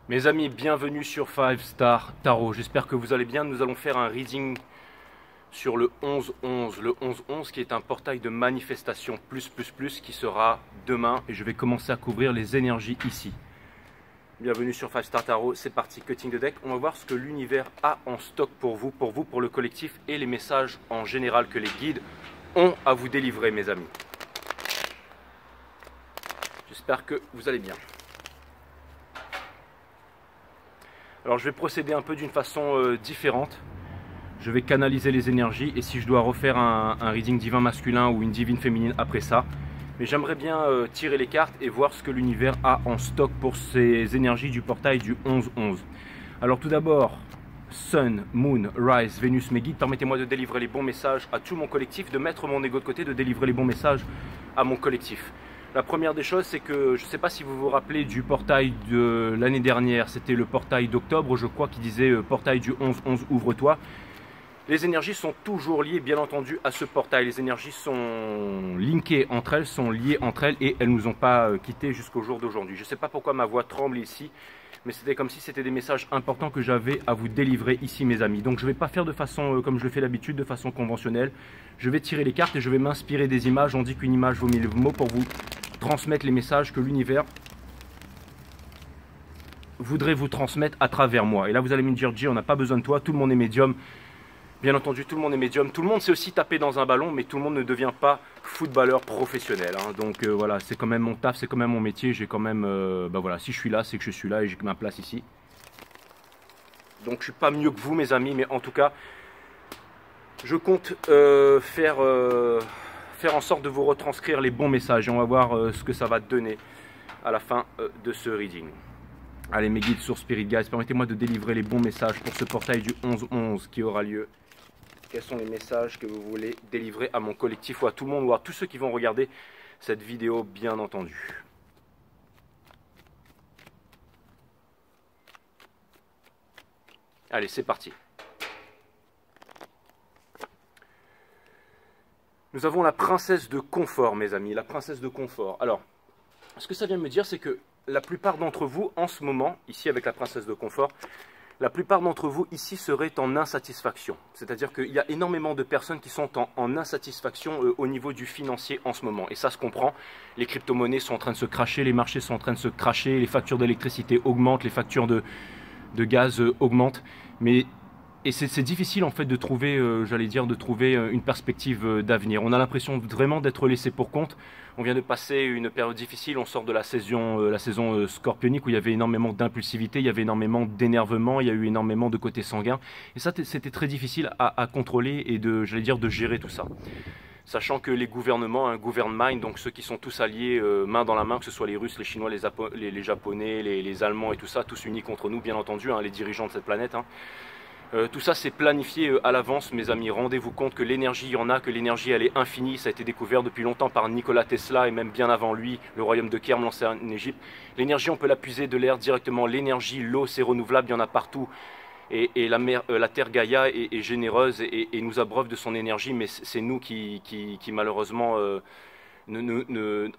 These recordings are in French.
Mes amis, bienvenue sur 5 Star Tarot. J'espère que vous allez bien. Nous allons faire un reading sur le 11-11. Le 11-11 qui est un portail de manifestation qui sera demain. Et je vais commencer à couvrir les énergies ici. Bienvenue sur 5 Star Tarot. C'est parti, cutting the deck. On va voir ce que l'univers a en stock pour vous, pour le collectif et les messages en général que les guides ont à vous délivrer, mes amis. J'espère que vous allez bien. Alors je vais procéder un peu d'une façon différente. Je vais canaliser les énergies et si je dois refaire un reading divin masculin ou une divine féminine après ça. Mais j'aimerais bien tirer les cartes et voir ce que l'univers a en stock pour ces énergies du portail du 11-11. Alors tout d'abord, Sun, Moon, Rise, Vénus, mes guides, permettez-moi de délivrer les bons messages à tout mon collectif, de mettre mon ego de côté, de délivrer les bons messages à mon collectif. La première des choses, c'est que je ne sais pas si vous vous rappelez du portail de l'année dernière, c'était le portail d'octobre, je crois, qui disait portail du 11-11, ouvre-toi. Les énergies sont toujours liées, bien entendu, à ce portail. Les énergies sont linkées entre elles, sont liées entre elles et elles ne nous ont pas quittés jusqu'au jour d'aujourd'hui. Je ne sais pas pourquoi ma voix tremble ici, mais c'était comme si c'était des messages importants que j'avais à vous délivrer ici, mes amis. Donc je ne vais pas faire de façon, comme je le fais d'habitude, de façon conventionnelle. Je vais tirer les cartes et je vais m'inspirer des images. On dit qu'une image vaut 1000 mots pour vous transmettre les messages que l'univers voudrait vous transmettre à travers moi. Et là, vous allez me dire, Jay, on n'a pas besoin de toi, tout le monde est médium. Bien entendu, tout le monde est médium. Tout le monde sait aussi taper dans un ballon, mais tout le monde ne devient pas footballeur professionnel. Hein. Donc voilà, c'est quand même mon taf, c'est quand même mon métier. J'ai quand même, voilà, si je suis là, c'est que je suis là et j'ai ma place ici. Donc je suis pas mieux que vous, mes amis, mais en tout cas, je compte faire en sorte de vous retranscrire les bons messages. Et on va voir ce que ça va donner à la fin de ce reading. Allez, mes guides sur Spirit Guides, permettez-moi de délivrer les bons messages pour ce portail du 11-11 qui aura lieu. Quels sont les messages que vous voulez délivrer à mon collectif ou à tout le monde ou à tous ceux qui vont regarder cette vidéo, bien entendu. Allez, c'est parti. Nous avons la princesse de confort, mes amis, la princesse de confort. Alors, ce que ça vient me dire, c'est que la plupart d'entre vous, en ce moment, ici avec la princesse de confort, la plupart d'entre vous ici seraient en insatisfaction. C'est-à-dire qu'il y a énormément de personnes qui sont en insatisfaction au niveau du financier en ce moment. Et ça se comprend. Les crypto-monnaies sont en train de se cracher, les marchés sont en train de se cracher, les factures d'électricité augmentent, les factures de gaz augmentent. Et c'est difficile en fait de trouver, j'allais dire, de trouver une perspective d'avenir. On a l'impression vraiment d'être laissé pour compte. On vient de passer une période difficile, on sort de la saison scorpionique où il y avait énormément d'impulsivité, il y avait énormément d'énervement, il y a eu énormément de côté sanguin. Et ça, c'était très difficile à contrôler et j'allais dire, de gérer tout ça. Sachant que les gouvernements, government mind, donc ceux qui sont tous alliés main dans la main, que ce soit les Russes, les Chinois, les Japonais, les Allemands et tout ça, tous unis contre nous, bien entendu, hein, les dirigeants de cette planète, hein. Tout ça c'est planifié à l'avance, mes amis. Rendez-vous compte que l'énergie, il y en a, que l'énergie elle est infinie. Ça a été découvert depuis longtemps par Nikola Tesla et même bien avant lui, le royaume de Kerm lancé en Égypte. L'énergie, on peut la puiser de l'air directement. L'énergie, l'eau, c'est renouvelable, il y en a partout. Et la terre Gaïa est généreuse et nous abreuve de son énergie, mais c'est nous qui malheureusement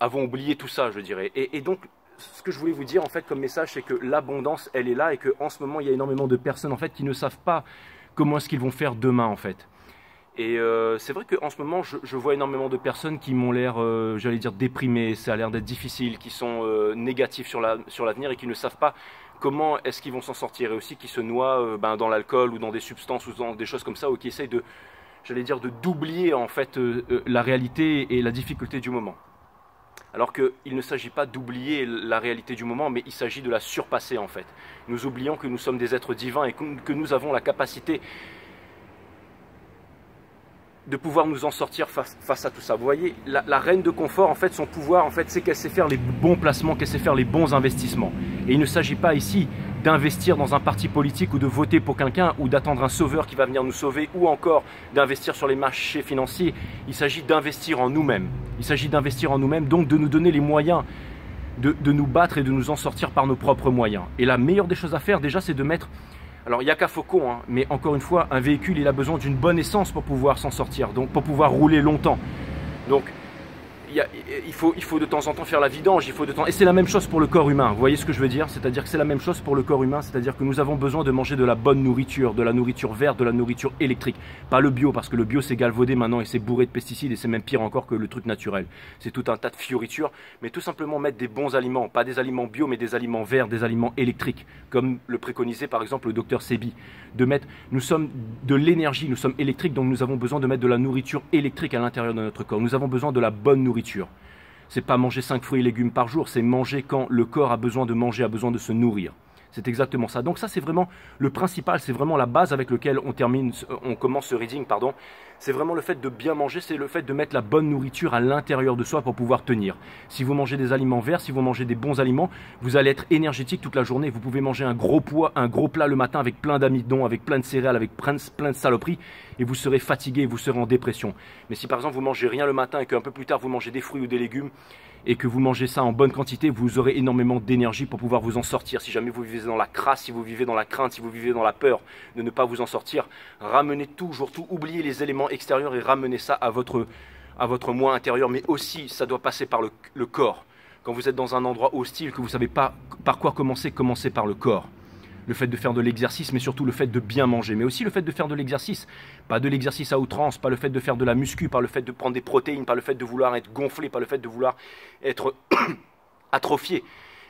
avons oublié tout ça, je dirais. Et donc, ce que je voulais vous dire en fait comme message, c'est que l'abondance elle est là et qu'en ce moment il y a énormément de personnes en fait qui ne savent pas comment est-ce qu'ils vont faire demain en fait. Et c'est vrai qu'en ce moment je vois énormément de personnes qui m'ont l'air, j'allais dire, déprimées, ça a l'air d'être difficile, qui sont négatifs sur l'avenir et qui ne savent pas comment est-ce qu'ils vont s'en sortir et aussi qui se noient dans l'alcool ou dans des substances ou dans des choses comme ça ou qui essayent de, j'allais dire, d'oublier en fait la réalité et la difficulté du moment. Alors qu'il ne s'agit pas d'oublier la réalité du moment, mais il s'agit de la surpasser en fait. Nous oublions que nous sommes des êtres divins et que nous avons la capacité de pouvoir nous en sortir face à tout ça. Vous voyez, la reine de confort, en fait, son pouvoir, en fait, c'est qu'elle sait faire les bons placements, qu'elle sait faire les bons investissements. Et il ne s'agit pas ici d'investir dans un parti politique ou de voter pour quelqu'un ou d'attendre un sauveur qui va venir nous sauver ou encore d'investir sur les marchés financiers. Il s'agit d'investir en nous-mêmes. Il s'agit d'investir en nous-mêmes, donc de nous donner les moyens de nous battre et de nous en sortir par nos propres moyens. Et la meilleure des choses à faire, déjà, c'est de mettre... Alors, il n'y a qu'à Faucon, hein, mais encore une fois, un véhicule, il a besoin d'une bonne essence pour pouvoir s'en sortir, donc pour pouvoir rouler longtemps. Donc, il faut de temps en temps faire la vidange, et c'est la même chose pour le corps humain, vous voyez ce que je veux dire? C'est-à-dire que c'est la même chose pour le corps humain, c'est-à-dire que nous avons besoin de manger de la bonne nourriture, de la nourriture verte, de la nourriture électrique, pas le bio, parce que le bio c'est galvaudé maintenant et c'est bourré de pesticides et c'est même pire encore que le truc naturel. C'est tout un tas de fioritures, mais tout simplement mettre des bons aliments, pas des aliments bio, mais des aliments verts, des aliments électriques, comme le préconisait par exemple le docteur Sebi, nous sommes de l'énergie, nous sommes électriques, donc nous avons besoin de mettre de la nourriture électrique à l'intérieur de notre corps, nous avons besoin de la bonne nourriture. C'est pas manger 5 fruits et légumes par jour, c'est manger quand le corps a besoin de manger, a besoin de se nourrir. C'est exactement ça. Donc ça, c'est vraiment le principal, c'est vraiment la base avec laquelle on commence ce reading, pardon. C'est vraiment le fait de bien manger, c'est le fait de mettre la bonne nourriture à l'intérieur de soi pour pouvoir tenir. Si vous mangez des aliments verts, si vous mangez des bons aliments, vous allez être énergétique toute la journée. Vous pouvez manger un gros plat le matin avec plein d'amidon, avec plein de céréales, avec plein de saloperies, et vous serez fatigué, vous serez en dépression. Mais si par exemple vous mangez rien le matin et qu'un peu plus tard vous mangez des fruits ou des légumes, et que vous mangez ça en bonne quantité, vous aurez énormément d'énergie pour pouvoir vous en sortir. Si jamais vous vivez dans la crasse, si vous vivez dans la crainte, si vous vivez dans la peur de ne pas vous en sortir, ramenez toujours tout, oubliez les éléments extérieurs et ramenez ça à votre moi intérieur, mais aussi ça doit passer par le corps. Quand vous êtes dans un endroit hostile, que vous ne savez pas par quoi commencer, commencez par le corps. Le fait de faire de l'exercice, mais surtout le fait de bien manger, mais aussi le fait de faire de l'exercice, pas de l'exercice à outrance, pas le fait de faire de la muscu, pas le fait de prendre des protéines, pas le fait de vouloir être gonflé, pas le fait de vouloir être atrophié,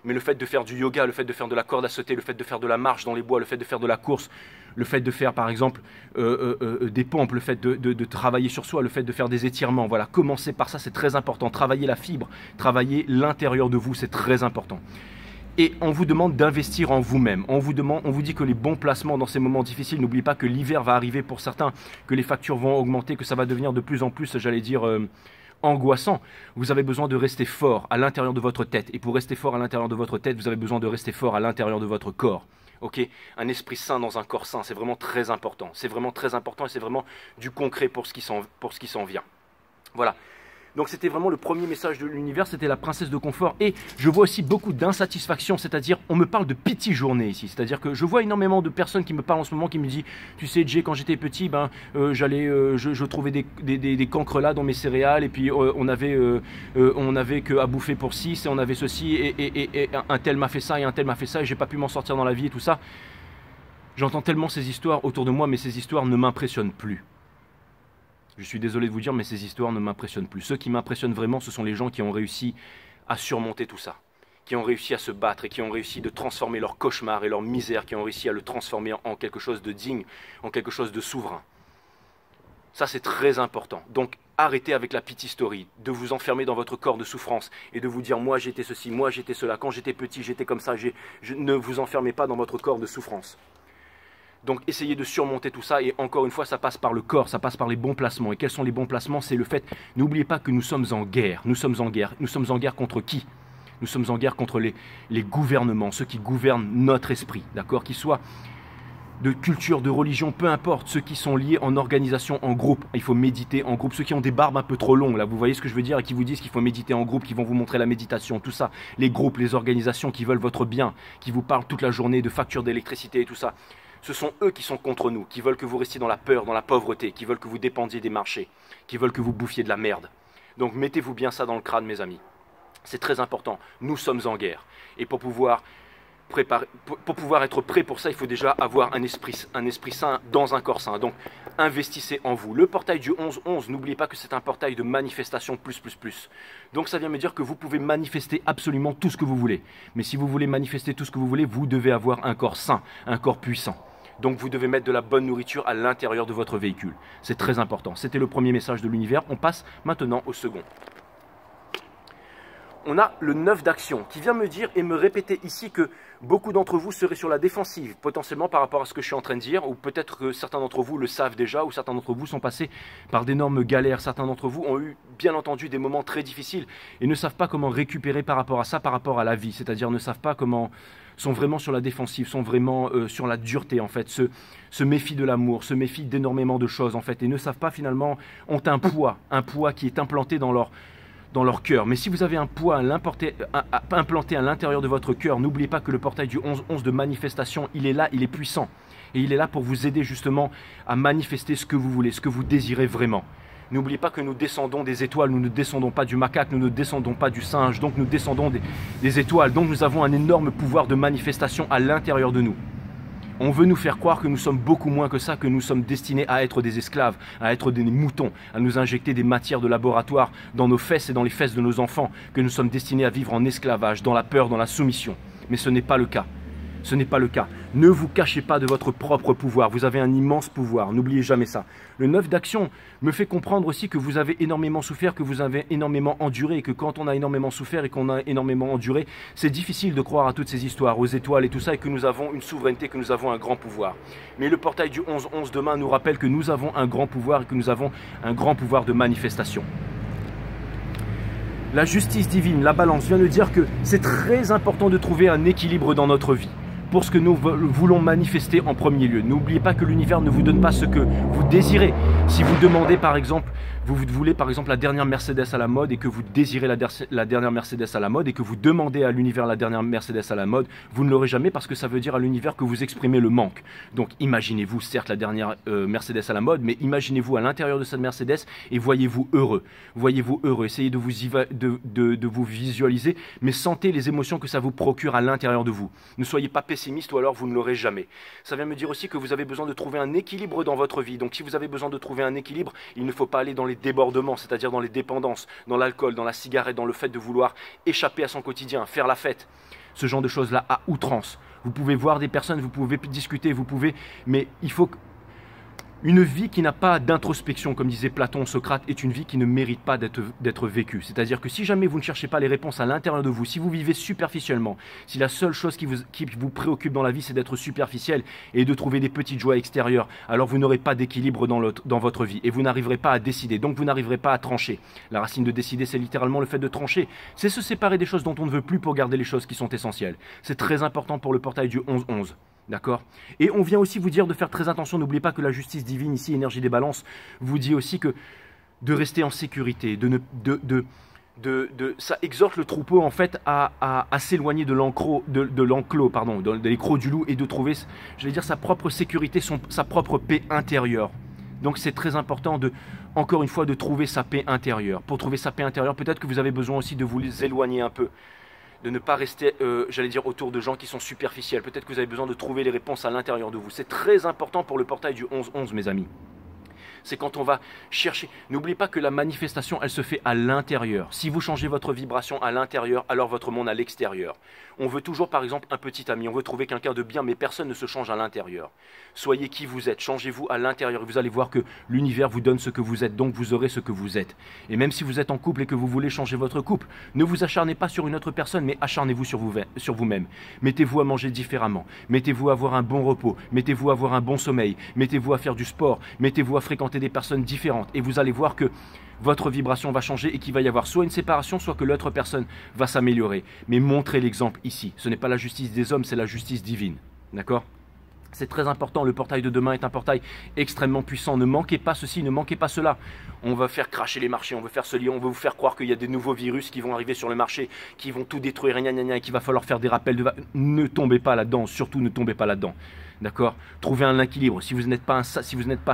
mais le fait de faire du yoga, le fait de faire de la corde à sauter, le fait de faire de la marche dans les bois, le fait de faire de la course, le fait de faire par exemple des pompes, le fait de travailler sur soi, le fait de faire des étirements, voilà, commencez par ça, c'est très important, travailler la fibre, travailler l'intérieur de vous, c'est très important. Et on vous demande d'investir en vous-même. On vous dit que les bons placements dans ces moments difficiles, n'oubliez pas que l'hiver va arriver pour certains, que les factures vont augmenter, que ça va devenir de plus en plus, j'allais dire, angoissant. Vous avez besoin de rester fort à l'intérieur de votre tête. Et pour rester fort à l'intérieur de votre tête, vous avez besoin de rester fort à l'intérieur de votre corps. Ok, un esprit sain dans un corps sain, c'est vraiment très important. C'est vraiment très important et c'est vraiment du concret pour ce qui s'en vient. Voilà. Donc c'était vraiment le premier message de l'univers, c'était la princesse de confort. Et je vois aussi beaucoup d'insatisfaction, c'est-à-dire on me parle de petite journée ici. C'est-à-dire que je vois énormément de personnes qui me parlent en ce moment, qui me disent, tu sais Jay, quand j'étais petit, je trouvais des cancres là dans mes céréales, et puis on avait que à bouffer pour 6, et on avait ceci, et un tel m'a fait ça, et un tel m'a fait ça, et j'ai pas pu m'en sortir dans la vie et tout ça. J'entends tellement ces histoires autour de moi, mais ces histoires ne m'impressionnent plus. Je suis désolé de vous dire, mais ces histoires ne m'impressionnent plus. Ceux qui m'impressionnent vraiment, ce sont les gens qui ont réussi à surmonter tout ça, qui ont réussi à se battre et qui ont réussi de transformer leur cauchemar et leur misère, qui ont réussi à le transformer en quelque chose de digne, en quelque chose de souverain. Ça, c'est très important. Donc, arrêtez avec la pity story, de vous enfermer dans votre corps de souffrance et de vous dire « moi, j'étais ceci, moi, j'étais cela, quand j'étais petit, j'étais comme ça ». Ne vous enfermez pas dans votre corps de souffrance. Donc essayez de surmonter tout ça et encore une fois ça passe par le corps, ça passe par les bons placements. Et quels sont les bons placements? C'est le fait, n'oubliez pas que nous sommes en guerre. Nous sommes en guerre. Nous sommes en guerre contre qui? Nous sommes en guerre contre les gouvernements, ceux qui gouvernent notre esprit, d'accord? Qu'ils soient de culture, de religion, peu importe, ceux qui sont liés en organisation, en groupe. Il faut méditer en groupe. Ceux qui ont des barbes un peu trop longues, là, vous voyez ce que je veux dire, et qui vous disent qu'il faut méditer en groupe, qui vont vous montrer la méditation, tout ça. Les groupes, les organisations qui veulent votre bien, qui vous parlent toute la journée de factures d'électricité et tout ça. Ce sont eux qui sont contre nous, qui veulent que vous restiez dans la peur, dans la pauvreté, qui veulent que vous dépendiez des marchés, qui veulent que vous bouffiez de la merde. Donc mettez-vous bien ça dans le crâne, mes amis. C'est très important. Nous sommes en guerre. Et pour pouvoir être prêt pour ça, il faut déjà avoir un esprit sain dans un corps sain. Donc investissez en vous. Le portail du 11-11, n'oubliez pas que c'est un portail de manifestation plus. Donc ça vient me dire que vous pouvez manifester absolument tout ce que vous voulez. Mais si vous voulez manifester tout ce que vous voulez, vous devez avoir un corps sain, un corps puissant. Donc vous devez mettre de la bonne nourriture à l'intérieur de votre véhicule. C'est très important. C'était le premier message de l'univers. On passe maintenant au second. On a le 9 d'action qui vient me dire et me répéter ici que beaucoup d'entre vous seraient sur la défensive, potentiellement par rapport à ce que je suis en train de dire, ou peut-être que certains d'entre vous le savent déjà, ou certains d'entre vous sont passés par d'énormes galères, certains d'entre vous ont eu bien entendu des moments très difficiles et ne savent pas comment récupérer par rapport à ça, par rapport à la vie, c'est-à-dire ne savent pas comment, sont vraiment sur la défensive, sont vraiment sur la dureté en fait, se méfient de l'amour, se méfient d'énormément de choses en fait, et ne savent pas finalement, ont un poids qui est implanté dans leur cœur. Mais si vous avez un poids implanté à l'intérieur de votre cœur, n'oubliez pas que le portail du 11-11 de manifestation, il est là, il est puissant. Et il est là pour vous aider justement à manifester ce que vous voulez, ce que vous désirez vraiment. N'oubliez pas que nous descendons des étoiles, nous ne descendons pas du macaque, nous ne descendons pas du singe, donc nous descendons des étoiles. Donc nous avons un énorme pouvoir de manifestation à l'intérieur de nous. On veut nous faire croire que nous sommes beaucoup moins que ça, que nous sommes destinés à être des esclaves, à être des moutons, à nous injecter des matières de laboratoire dans nos fesses et dans les fesses de nos enfants, que nous sommes destinés à vivre en esclavage, dans la peur, dans la soumission. Mais ce n'est pas le cas. Ce n'est pas le cas. Ne vous cachez pas de votre propre pouvoir. Vous avez un immense pouvoir. N'oubliez jamais ça. Le 9 d'action me fait comprendre aussi que vous avez énormément souffert, que vous avez énormément enduré et que quand on a énormément souffert et qu'on a énormément enduré, c'est difficile de croire à toutes ces histoires, aux étoiles et tout ça et que nous avons une souveraineté, que nous avons un grand pouvoir. Mais le portail du 11-11 demain nous rappelle que nous avons un grand pouvoir et que nous avons un grand pouvoir de manifestation. La justice divine, la balance, vient de dire que c'est très important de trouver un équilibre dans notre vie. Pour ce que nous voulons manifester en premier lieu. N'oubliez pas que l'univers ne vous donne pas ce que vous désirez. Si vous demandez par exemple, vous voulez par exemple la dernière Mercedes à la mode et que vous désirez la dernière Mercedes à la mode et que vous demandez à l'univers la dernière Mercedes à la mode, vous ne l'aurez jamais parce que ça veut dire à l'univers que vous exprimez le manque. Donc imaginez-vous certes la dernière Mercedes à la mode, mais imaginez-vous à l'intérieur de cette Mercedes et voyez-vous heureux. Voyez-vous heureux. Essayez de vous visualiser, mais sentez les émotions que ça vous procure à l'intérieur de vous. Ne soyez pas pessimiste ou alors vous ne l'aurez jamais. Ça vient me dire aussi que vous avez besoin de trouver un équilibre dans votre vie. Donc si vous avez besoin de trouver un équilibre, il ne faut pas aller dans les débordements, c'est-à-dire dans les dépendances, dans l'alcool, dans la cigarette, dans le fait de vouloir échapper à son quotidien, faire la fête. Ce genre de choses-là à outrance. Vous pouvez voir des personnes, vous pouvez discuter, mais il faut que... Une vie qui n'a pas d'introspection, comme disait Platon, Socrate, est une vie qui ne mérite pas d'être vécue. C'est-à-dire que si jamais vous ne cherchez pas les réponses à l'intérieur de vous, si vous vivez superficiellement, si la seule chose qui vous préoccupe dans la vie, c'est d'être superficiel et de trouver des petites joies extérieures, alors vous n'aurez pas d'équilibre dans votre vie et vous n'arriverez pas à décider, donc vous n'arriverez pas à trancher. La racine de décider, c'est littéralement le fait de trancher. C'est se séparer des choses dont on ne veut plus pour garder les choses qui sont essentielles. C'est très important pour le portail du 11-11. D'accord? Et on vient aussi vous dire de faire très attention, n'oubliez pas que la justice divine, ici, énergie des balances, vous dit aussi que de rester en sécurité, ça exhorte le troupeau en fait à s'éloigner de l'enclos, de l'écrou du loup et de trouver, j'allais dire, sa propre sécurité, sa propre paix intérieure. Donc c'est très important encore une fois, de trouver sa paix intérieure. Pour trouver sa paix intérieure, peut-être que vous avez besoin aussi de vous éloigner un peu. De ne pas rester, j'allais dire, autour de gens qui sont superficiels. Peut-être que vous avez besoin de trouver les réponses à l'intérieur de vous. C'est très important pour le portail du 11-11, mes amis. C'est quand on va chercher. N'oubliez pas que la manifestation, elle se fait à l'intérieur. Si vous changez votre vibration à l'intérieur, alors votre monde à l'extérieur. On veut toujours, par exemple, un petit ami. On veut trouver quelqu'un de bien, mais personne ne se change à l'intérieur. Soyez qui vous êtes. Changez-vous à l'intérieur. Et vous allez voir que l'univers vous donne ce que vous êtes. Donc, vous aurez ce que vous êtes. Et même si vous êtes en couple et que vous voulez changer votre couple, ne vous acharnez pas sur une autre personne, mais acharnez-vous sur vous-même. Mettez-vous à manger différemment. Mettez-vous à avoir un bon repos. Mettez-vous à avoir un bon sommeil. Mettez-vous à faire du sport. Mettez-vous à fréquenter des personnes différentes. Et vous allez voir que votre vibration va changer et qu'il va y avoir soit une séparation, soit que l'autre personne va s'améliorer. Mais montrez l'exemple ici. Ce n'est pas la justice des hommes, c'est la justice divine. D'accord ? C'est très important, le portail de demain est un portail extrêmement puissant. Ne manquez pas ceci, ne manquez pas cela. On va faire cracher les marchés, on veut faire ce lien, on veut vous faire croire qu'il y a des nouveaux virus qui vont arriver sur le marché, qui vont tout détruire, et qu'il va falloir faire des rappels de... Ne tombez pas là-dedans, surtout ne tombez pas là-dedans. D'accord? Trouvez un équilibre. Si vous n'êtes pas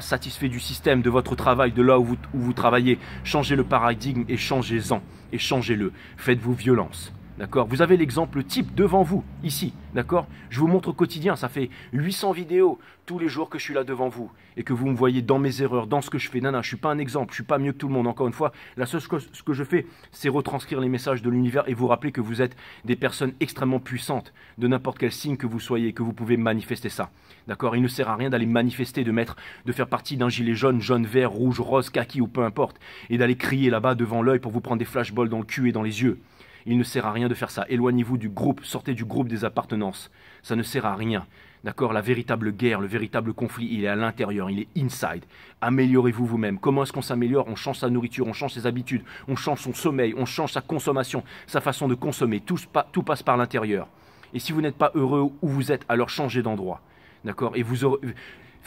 satisfait du système, de votre travail, de là où vous travaillez, changez le paradigme et changez-en. Et changez-le. Faites-vous violence. D'accord? Vous avez l'exemple type devant vous, ici. D'accord? Je vous montre au quotidien. Ça fait 800 vidéos tous les jours que je suis là devant vous. Et que vous me voyez dans mes erreurs, dans ce que je fais. Non, je ne suis pas un exemple. Je ne suis pas mieux que tout le monde. Encore une fois, la seule chose que je fais, c'est retranscrire les messages de l'univers et vous rappeler que vous êtes des personnes extrêmement puissantes. De n'importe quel signe que vous soyez, que vous pouvez manifester ça. D'accord? Il ne sert à rien d'aller manifester, de faire partie d'un gilet jaune, jaune, vert, rouge, rose, kaki ou peu importe. Et d'aller crier là-bas devant l'œil pour vous prendre des flashballs dans le cul et dans les yeux. Il ne sert à rien de faire ça. Éloignez-vous du groupe, sortez du groupe des appartenances. Ça ne sert à rien. D'accord? La véritable guerre, le véritable conflit, il est à l'intérieur, il est inside. Améliorez-vous vous-même. Comment est-ce qu'on s'améliore? On change sa nourriture, on change ses habitudes, on change son sommeil, on change sa consommation, sa façon de consommer. Tout passe par l'intérieur. Et si vous n'êtes pas heureux où vous êtes, alors changez d'endroit. D'accord? Et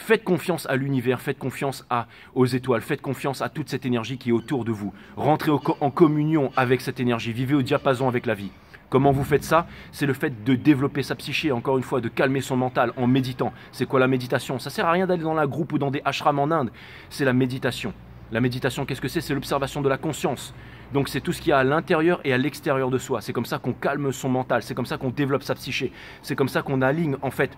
faites confiance à l'univers, faites confiance aux étoiles, faites confiance à toute cette énergie qui est autour de vous. Rentrez en communion avec cette énergie, vivez au diapason avec la vie. Comment vous faites ça? C'est le fait de développer sa psyché, encore une fois, de calmer son mental en méditant. C'est quoi la méditation? Ça ne sert à rien d'aller dans un groupe ou dans des ashrams en Inde, c'est la méditation. La méditation, qu'est-ce que c'est? C'est l'observation de la conscience. Donc c'est tout ce qu'il y a à l'intérieur et à l'extérieur de soi. C'est comme ça qu'on calme son mental, c'est comme ça qu'on développe sa psyché. C'est comme ça qu'on aligne en fait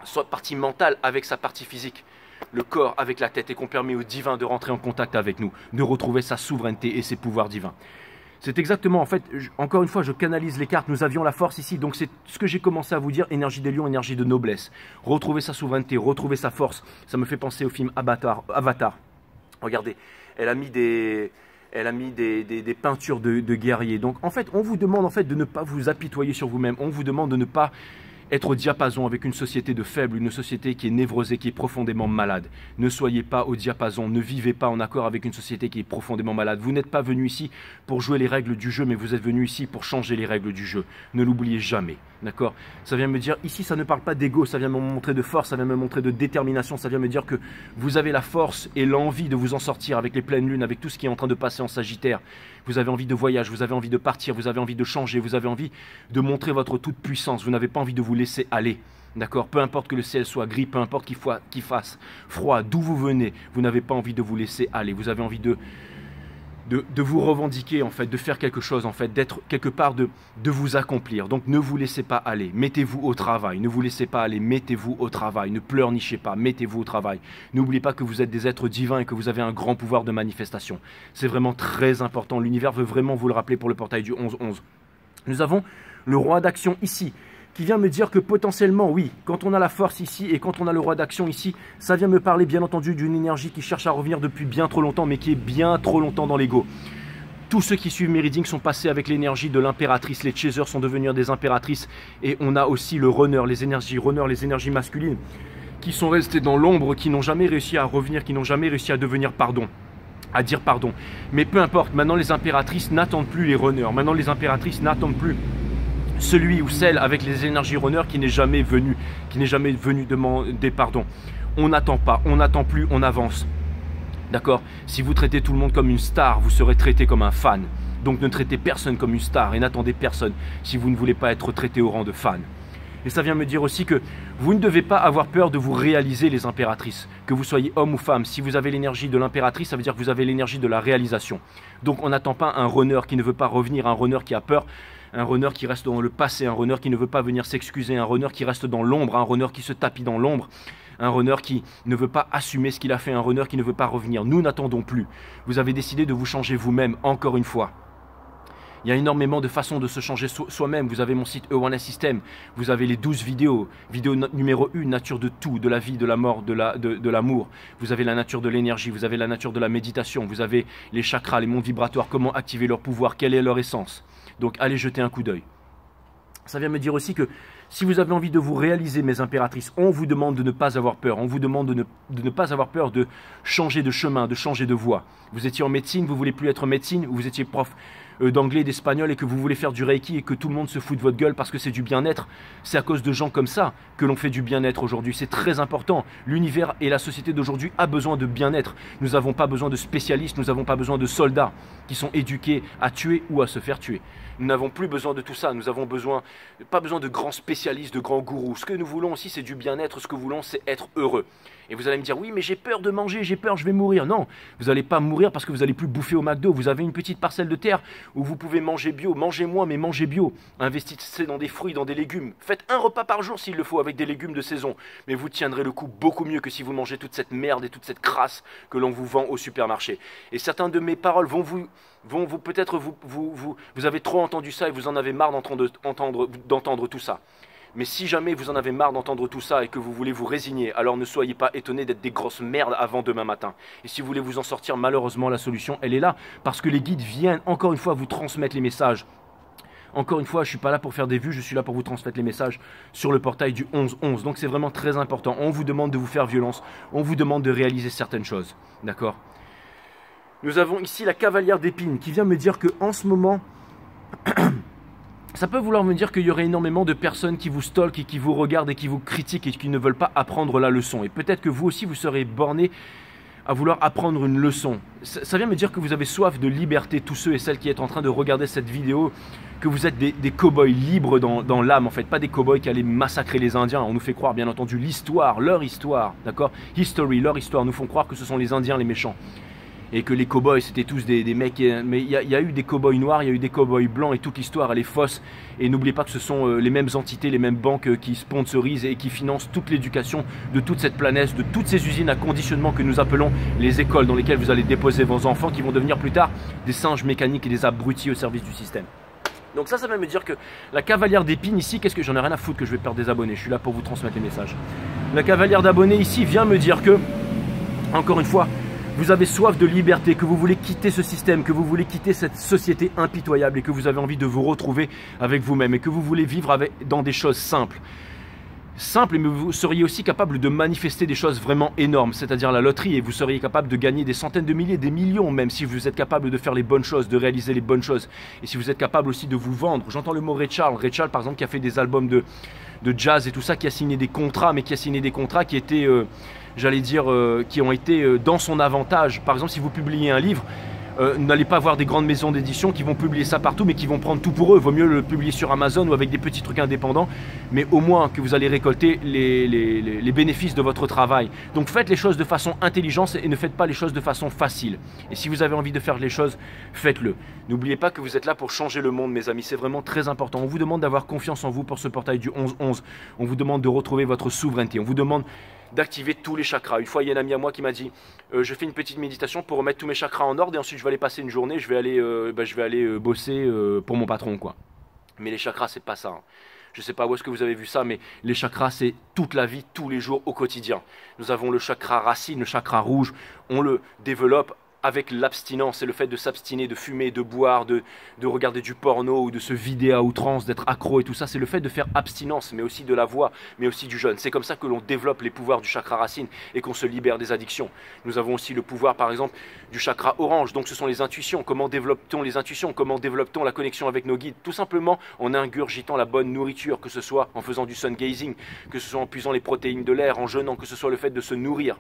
sa partie mentale avec sa partie physique, le corps avec la tête, et qu'on permet au divin de rentrer en contact avec nous, de retrouver sa souveraineté et ses pouvoirs divins. C'est exactement, en fait, encore une fois, je canalise les cartes, nous avions la force ici, donc c'est ce que j'ai commencé à vous dire, énergie des lions, énergie de noblesse. Retrouver sa souveraineté, retrouver sa force, ça me fait penser au film Avatar. Regardez, elle a mis des peintures de guerriers. Donc en fait, on vous demande en fait de ne pas vous apitoyer sur vous-même, on vous demande de ne pas être au diapason avec une société de faibles, une société qui est névrosée, qui est profondément malade. Ne soyez pas au diapason, ne vivez pas en accord avec une société qui est profondément malade. Vous n'êtes pas venu ici pour jouer les règles du jeu, mais vous êtes venu ici pour changer les règles du jeu. Ne l'oubliez jamais, d'accord? Ça vient me dire, ici ça ne parle pas d'ego, ça vient me montrer de force, ça vient me montrer de détermination, ça vient me dire que vous avez la force et l'envie de vous en sortir avec les pleines lunes, avec tout ce qui est en train de passer en Sagittaire. Vous avez envie de voyage, vous avez envie de partir, vous avez envie de changer, vous avez envie de montrer votre toute puissance, vous n'avez pas envie de vous laisser aller. D'accord? Peu importe que le ciel soit gris, peu importe qu'il fasse froid, d'où vous venez, vous n'avez pas envie de vous laisser aller. Vous avez envie de vous revendiquer, en fait, de faire quelque chose, en fait, d'être quelque part, de vous accomplir. Donc ne vous laissez pas aller, mettez-vous au travail. Ne vous laissez pas aller, mettez-vous au travail. Ne pleurnichez pas, mettez-vous au travail. N'oubliez pas que vous êtes des êtres divins et que vous avez un grand pouvoir de manifestation. C'est vraiment très important. L'univers veut vraiment vous le rappeler pour le portail du 11-11. Nous avons le roi d'action ici, qui vient me dire que potentiellement, oui, quand on a la force ici et quand on a le roi d'action ici, ça vient me parler bien entendu d'une énergie qui cherche à revenir depuis bien trop longtemps, mais qui est bien trop longtemps dans l'ego. Tous ceux qui suivent mes readings sont passés avec l'énergie de l'impératrice, les chasers sont devenus des impératrices, et on a aussi le runner, les énergies masculines, qui sont restés dans l'ombre, qui n'ont jamais réussi à revenir, qui n'ont jamais réussi à devenir à dire pardon. Mais peu importe, maintenant les impératrices n'attendent plus les runners, maintenant les impératrices n'attendent plus celui ou celle avec les énergies runners qui n'est jamais venu demander pardon. On n'attend pas, on n'attend plus, on avance. D'accord? Si vous traitez tout le monde comme une star, vous serez traité comme un fan. Donc ne traitez personne comme une star et n'attendez personne si vous ne voulez pas être traité au rang de fan. Et ça vient me dire aussi que vous ne devez pas avoir peur de vous réaliser, les impératrices. Que vous soyez homme ou femme, si vous avez l'énergie de l'impératrice, ça veut dire que vous avez l'énergie de la réalisation. Donc on n'attend pas un runner qui ne veut pas revenir, un runner qui a peur, un runner qui reste dans le passé, un runner qui ne veut pas venir s'excuser, un runner qui reste dans l'ombre, un runner qui se tapit dans l'ombre, un runner qui ne veut pas assumer ce qu'il a fait, un runner qui ne veut pas revenir. Nous n'attendons plus. Vous avez décidé de vous changer vous-même, encore une fois. Il y a énormément de façons de se changer soi-même. Vous avez mon site E1S System, vous avez les 12 vidéos. Vidéo numéro 1, nature de tout, de la vie, de la mort, de l'amour. Vous avez la nature de l'énergie, vous avez la nature de la méditation, vous avez les chakras, les mondes vibratoires, comment activer leur pouvoir, quelle est leur essence. Donc allez jeter un coup d'œil. Ça vient me dire aussi que si vous avez envie de vous réaliser, mes impératrices, on vous demande de ne pas avoir peur. On vous demande de ne pas avoir peur de changer de chemin, de changer de voie. Vous étiez en médecine, vous ne voulez plus être médecine, ou vous étiez prof d'anglais, d'espagnol et que vous voulez faire du reiki et que tout le monde se fout de votre gueule parce que c'est du bien-être. C'est à cause de gens comme ça que l'on fait du bien-être aujourd'hui. C'est très important. L'univers et la société d'aujourd'hui a besoin de bien-être. Nous n'avons pas besoin de spécialistes, nous n'avons pas besoin de soldats qui sont éduqués à tuer ou à se faire tuer. Nous n'avons plus besoin de tout ça. Nous avons pas besoin de grands spécialistes, de grands gourous. Ce que nous voulons aussi, c'est du bien-être. Ce que nous voulons, c'est être heureux. Et vous allez me dire, oui, mais j'ai peur de manger, j'ai peur, je vais mourir. Non, vous n'allez pas mourir parce que vous n'allez plus bouffer au McDo. Vous avez une petite parcelle de terre où vous pouvez manger bio. Mangez moins, mais mangez bio. Investissez dans des fruits, dans des légumes. Faites un repas par jour s'il le faut avec des légumes de saison. Mais vous tiendrez le coup beaucoup mieux que si vous mangez toute cette merde et toute cette crasse que l'on vous vend au supermarché. Et certaines de mes paroles vont peut-être vous avez trop entendu ça et vous en avez marre d'entendre tout ça. Mais si jamais vous en avez marre d'entendre tout ça et que vous voulez vous résigner, alors ne soyez pas étonnés d'être des grosses merdes avant demain matin. Et si vous voulez vous en sortir, malheureusement, la solution, elle est là. Parce que les guides viennent, encore une fois, vous transmettre les messages. Encore une fois, je ne suis pas là pour faire des vues, je suis là pour vous transmettre les messages sur le portail du 11-11. Donc c'est vraiment très important. On vous demande de vous faire violence, on vous demande de réaliser certaines choses. D'accord ? Nous avons ici la cavalière d'épines qui vient me dire qu'en ce moment... Ça peut vouloir me dire qu'il y aurait énormément de personnes qui vous stalkent et qui vous regardent et qui vous critiquent et qui ne veulent pas apprendre la leçon. Et peut-être que vous aussi, vous serez borné à vouloir apprendre une leçon. Ça vient me dire que vous avez soif de liberté, tous ceux et celles qui êtes en train de regarder cette vidéo, que vous êtes des cow-boys libres dans l'âme, en fait, pas des cow-boys qui allaient massacrer les Indiens. On nous fait croire, bien entendu, l'histoire, leur histoire, d'accord ? History, leur histoire, nous font croire que ce sont les Indiens les méchants. et que les cow-boys c'était tous des mecs, mais il y a eu des cow-boys noirs, il y a eu des cow-boys blancs et toute l'histoire elle est fausse. Et n'oubliez pas que ce sont les mêmes entités, les mêmes banques qui sponsorisent et qui financent toute l'éducation de toute cette planète, de toutes ces usines à conditionnement que nous appelons les écoles dans lesquelles vous allez déposer vos enfants qui vont devenir plus tard des singes mécaniques et des abrutis au service du système. Donc ça vient me dire que la cavalière d'épines ici, qu'est-ce que j'en ai rien à foutre que je vais perdre des abonnés, je suis là pour vous transmettre les messages. La cavalière d'abonnés ici vient me dire que, encore une fois, vous avez soif de liberté, que vous voulez quitter ce système, que vous voulez quitter cette société impitoyable et que vous avez envie de vous retrouver avec vous-même et que vous voulez vivre dans des choses simples. Simple, mais vous seriez aussi capable de manifester des choses vraiment énormes, c'est-à-dire la loterie, et vous seriez capable de gagner des centaines de milliers, des millions même, si vous êtes capable de faire les bonnes choses, de réaliser les bonnes choses, et si vous êtes capable aussi de vous vendre. J'entends le mot Ray Charles, par exemple, qui a fait des albums de jazz et tout ça, qui a signé des contrats, mais qui a signé des contrats qui étaient, j'allais dire, qui ont été dans son avantage. Par exemple, si vous publiez un livre, n'allez pas voir des grandes maisons d'édition qui vont publier ça partout mais qui vont prendre tout pour eux. Vaut mieux le publier sur Amazon ou avec des petits trucs indépendants, mais au moins que vous allez récolter les bénéfices de votre travail. Donc faites les choses de façon intelligente et ne faites pas les choses de façon facile. Et si vous avez envie de faire les choses, faites-le. N'oubliez pas que vous êtes là pour changer le monde, mes amis, c'est vraiment très important. On vous demande d'avoir confiance en vous pour ce portail du 11-11. On vous demande de retrouver votre souveraineté. On vous demande d'activer tous les chakras. Une fois, il y a un ami à moi qui m'a dit je fais une petite méditation pour remettre tous mes chakras en ordre et ensuite je vais aller passer une journée, je vais aller bosser pour mon patron, quoi. Mais les chakras, c'est pas ça. Hein. Je ne sais pas où est-ce que vous avez vu ça, mais les chakras, c'est toute la vie, tous les jours, au quotidien. Nous avons le chakra racine, le chakra rouge, on le développe avec l'abstinence, c'est le fait de s'abstiner, de fumer, de boire, de regarder du porno ou de se vider à outrance, d'être accro et tout ça, c'est le fait de faire abstinence, mais aussi de la voix, mais aussi du jeûne. C'est comme ça que l'on développe les pouvoirs du chakra racine et qu'on se libère des addictions. Nous avons aussi le pouvoir, par exemple, du chakra orange, donc ce sont les intuitions. Comment développe-t-on les intuitions? Comment développe-t-on la connexion avec nos guides? Tout simplement en ingurgitant la bonne nourriture, que ce soit en faisant du sun gazing, que ce soit en puisant les protéines de l'air, en jeûnant, que ce soit le fait de se nourrir.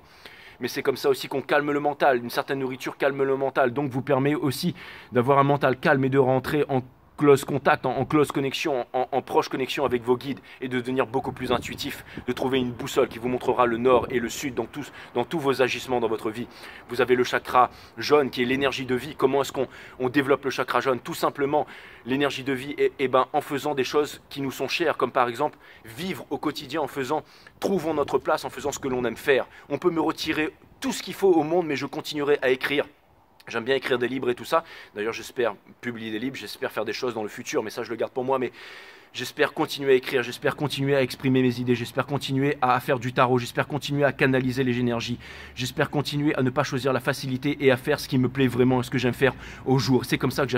Mais c'est comme ça aussi qu'on calme le mental. Une certaine nourriture calme le mental, donc vous permet aussi d'avoir un mental calme et de rentrer en close contact, en close connexion, en proche connexion avec vos guides et de devenir beaucoup plus intuitif, de trouver une boussole qui vous montrera le nord et le sud dans tous vos agissements dans votre vie. Vous avez le chakra jaune qui est l'énergie de vie. Comment est-ce qu'on développe le chakra jaune? Tout simplement, l'énergie de vie, en faisant des choses qui nous sont chères, comme par exemple vivre au quotidien trouvons notre place en faisant ce que l'on aime faire. On peut me retirer tout ce qu'il faut au monde, mais je continuerai à écrire. J'aime bien écrire des livres et tout ça. D'ailleurs, j'espère publier des livres, j'espère faire des choses dans le futur, mais ça, je le garde pour moi. Mais j'espère continuer à écrire, j'espère continuer à exprimer mes idées, j'espère continuer à faire du tarot, j'espère continuer à canaliser les énergies, j'espère continuer à ne pas choisir la facilité et à faire ce qui me plaît vraiment et ce que j'aime faire au jour. C'est comme ça que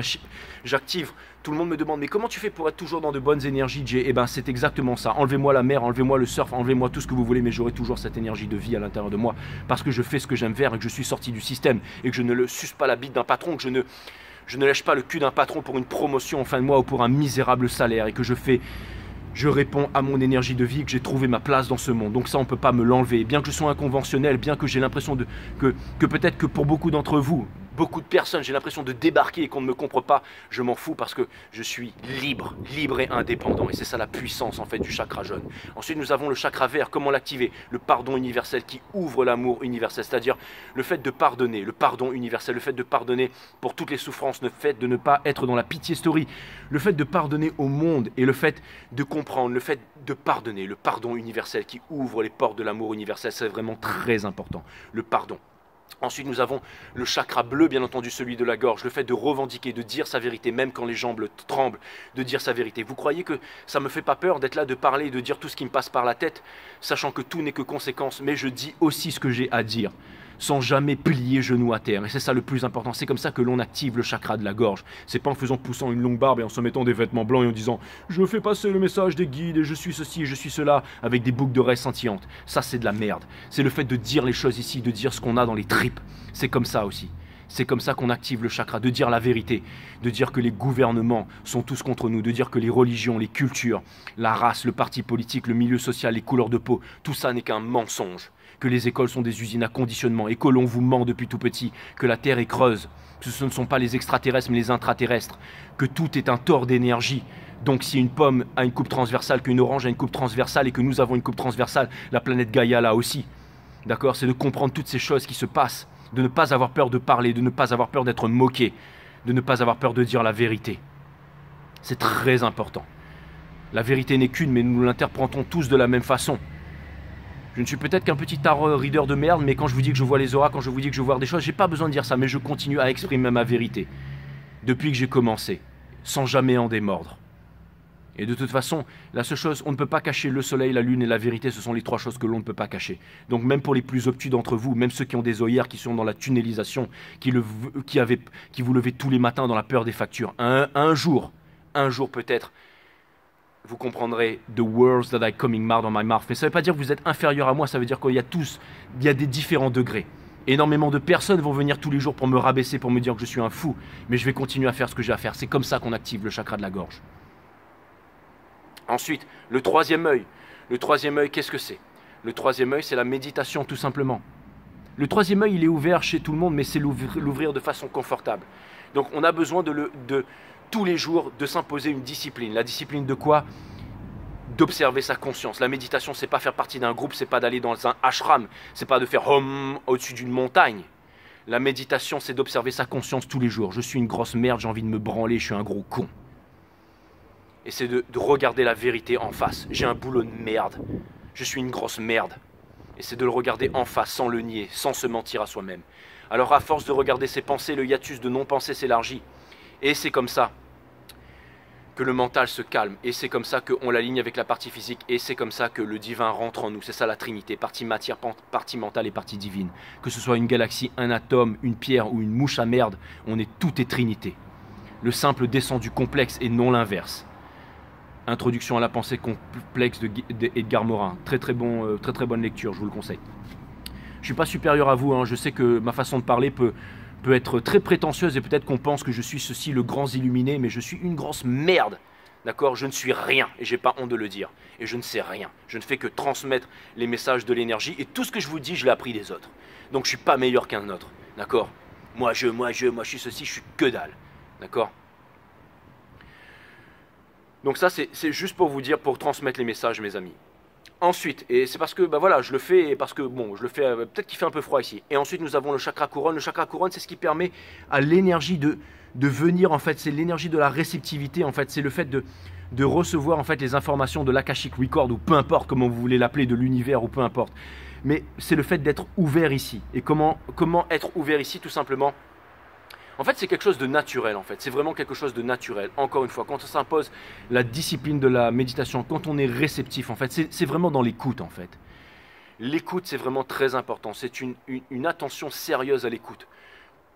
j'active. Tout le monde me demande, mais comment tu fais pour être toujours dans de bonnes énergies, Jay? Eh bien, c'est exactement ça. Enlevez-moi la mer, enlevez-moi le surf, enlevez-moi tout ce que vous voulez, mais j'aurai toujours cette énergie de vie à l'intérieur de moi parce que je fais ce que j'aime faire et que je suis sorti du système et que je ne le suce pas la bite d'un patron, que je ne lèche pas le cul d'un patron pour une promotion en fin de mois ou pour un misérable salaire et que je réponds à mon énergie de vie, que j'ai trouvé ma place dans ce monde. Donc ça, on ne peut pas me l'enlever. Bien que je sois inconventionnel, bien que j'ai l'impression que peut-être que pour beaucoup d'entre vous, beaucoup de personnes, j'ai l'impression de débarquer et qu'on ne me comprend pas, je m'en fous parce que je suis libre et indépendant. Et c'est ça la puissance en fait du chakra jaune. Ensuite, nous avons le chakra vert. Comment l'activer? Le pardon universel qui ouvre l'amour universel, c'est-à-dire le fait de pardonner, le pardon universel, le fait de pardonner pour toutes les souffrances, le fait de ne pas être dans la pitié story, le fait de pardonner au monde et le fait de comprendre, le fait de pardonner, le pardon universel qui ouvre les portes de l'amour universel, c'est vraiment très important, le pardon. Ensuite, nous avons le chakra bleu, bien entendu, celui de la gorge, le fait de revendiquer, de dire sa vérité, même quand les jambes tremblent, de dire sa vérité. Vous croyez que ça me fait pas peur d'être là, de parler, de dire tout ce qui me passe par la tête, sachant que tout n'est que conséquence, mais je dis aussi ce que j'ai à dire, sans jamais plier genou à terre. Et c'est ça le plus important, c'est comme ça que l'on active le chakra de la gorge. C'est pas en poussant une longue barbe et en se mettant des vêtements blancs et en disant « Je fais passer le message des guides et je suis ceci et je suis cela » avec des boucles d'oreilles scintillantes. Ça, c'est de la merde. C'est le fait de dire les choses ici, de dire ce qu'on a dans les tripes. C'est comme ça aussi. C'est comme ça qu'on active le chakra, de dire la vérité, de dire que les gouvernements sont tous contre nous, de dire que les religions, les cultures, la race, le parti politique, le milieu social, les couleurs de peau, tout ça n'est qu'un mensonge. Que les écoles sont des usines à conditionnement et que l'on vous ment depuis tout petit, que la Terre est creuse, que ce ne sont pas les extraterrestres mais les intraterrestres, que tout est un tort d'énergie. Donc si une pomme a une coupe transversale, qu'une orange a une coupe transversale et que nous avons une coupe transversale, la planète Gaïa l'a aussi. D'accord? C'est de comprendre toutes ces choses qui se passent de ne pas avoir peur de parler, de ne pas avoir peur d'être moqué, de ne pas avoir peur de dire la vérité. C'est très important. La vérité n'est qu'une, mais nous l'interprétons tous de la même façon. Je ne suis peut-être qu'un petit tarot reader de merde, mais quand je vous dis que je vois les auras, quand je vous dis que je vois des choses, j'ai pas besoin de dire ça, mais je continue à exprimer ma vérité. Depuis que j'ai commencé, sans jamais en démordre. Et de toute façon, la seule chose, on ne peut pas cacher le soleil, la lune et la vérité, ce sont les trois choses que l'on ne peut pas cacher. Donc même pour les plus obtus d'entre vous, même ceux qui ont des œillères, qui sont dans la tunnelisation, qui vous levez tous les matins dans la peur des factures, un jour peut-être, vous comprendrez « the words that are coming out of my mouth ». Mais ça ne veut pas dire que vous êtes inférieur à moi, ça veut dire qu'il y a des différents degrés. Énormément de personnes vont venir tous les jours pour me rabaisser, pour me dire que je suis un fou, mais je vais continuer à faire ce que j'ai à faire. C'est comme ça qu'on active le chakra de la gorge. Ensuite, le troisième œil. Le troisième œil, qu'est-ce que c'est? Le troisième œil, c'est la méditation, tout simplement. Le troisième œil, il est ouvert chez tout le monde, mais c'est l'ouvrir de façon confortable. Donc, on a besoin de tous les jours de s'imposer une discipline. La discipline de quoi? D'observer sa conscience. La méditation, c'est pas faire partie d'un groupe, c'est pas d'aller dans un ashram, c'est pas de faire hum au-dessus d'une montagne. La méditation, c'est d'observer sa conscience tous les jours. Je suis une grosse merde, j'ai envie de me branler, je suis un gros con. Et c'est de regarder la vérité en face. J'ai un boulot de merde. Je suis une grosse merde. Et c'est de le regarder en face, sans le nier, sans se mentir à soi-même. Alors à force de regarder ses pensées, le hiatus de non-pensée s'élargit. Et c'est comme ça que le mental se calme. Et c'est comme ça qu'on l'aligne avec la partie physique. Et c'est comme ça que le divin rentre en nous. C'est ça la Trinité. Partie matière, partie mentale et partie divine. Que ce soit une galaxie, un atome, une pierre ou une mouche à merde, tout est Trinité. Le simple descend du complexe et non l'inverse. Introduction à la pensée complexe d'Edgar Morin. Très bonne lecture, je vous le conseille. Je ne suis pas supérieur à vous, hein. Je sais que ma façon de parler peut être très prétentieuse et peut-être qu'on pense que je suis ceci, le grand illuminé, mais je suis une grosse merde. D'accord? Je ne suis rien et j'ai pas honte de le dire. Et je ne sais rien. Je ne fais que transmettre les messages de l'énergie et tout ce que je vous dis, je l'ai appris des autres. Donc je ne suis pas meilleur qu'un autre. D'accord? Moi je suis ceci, je suis que dalle. D'accord? Donc ça, c'est juste pour vous dire, pour transmettre les messages, mes amis. Ensuite, et c'est parce que, voilà, je le fais parce que, bon, je le fais, peut-être qu'il fait un peu froid ici. Et ensuite, nous avons le chakra couronne. Le chakra couronne, c'est ce qui permet à l'énergie de venir, en fait. C'est l'énergie de la réceptivité, en fait. C'est le fait de recevoir, en fait, les informations de l'Akashic Record, ou peu importe comment vous voulez l'appeler, de l'univers, ou peu importe. Mais c'est le fait d'être ouvert ici. Et comment être ouvert ici, tout simplement? En fait, c'est quelque chose de naturel, en fait. C'est vraiment quelque chose de naturel. Encore une fois, quand on s'impose la discipline de la méditation, quand on est réceptif, en fait, c'est vraiment dans l'écoute, en fait. L'écoute, c'est vraiment très important. C'est une attention sérieuse à l'écoute.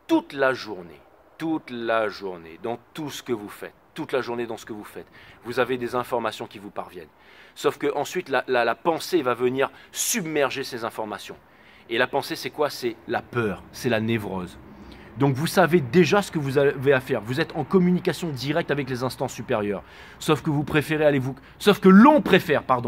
Toute la journée, dans tout ce que vous faites, toute la journée dans ce que vous faites, vous avez des informations qui vous parviennent. Sauf qu'ensuite, la pensée va venir submerger ces informations. Et la pensée, c'est quoi? C'est la peur, c'est la névrose. Donc vous savez déjà ce que vous avez à faire. Vous êtes en communication directe avec les instances supérieures. Sauf que l'on préfère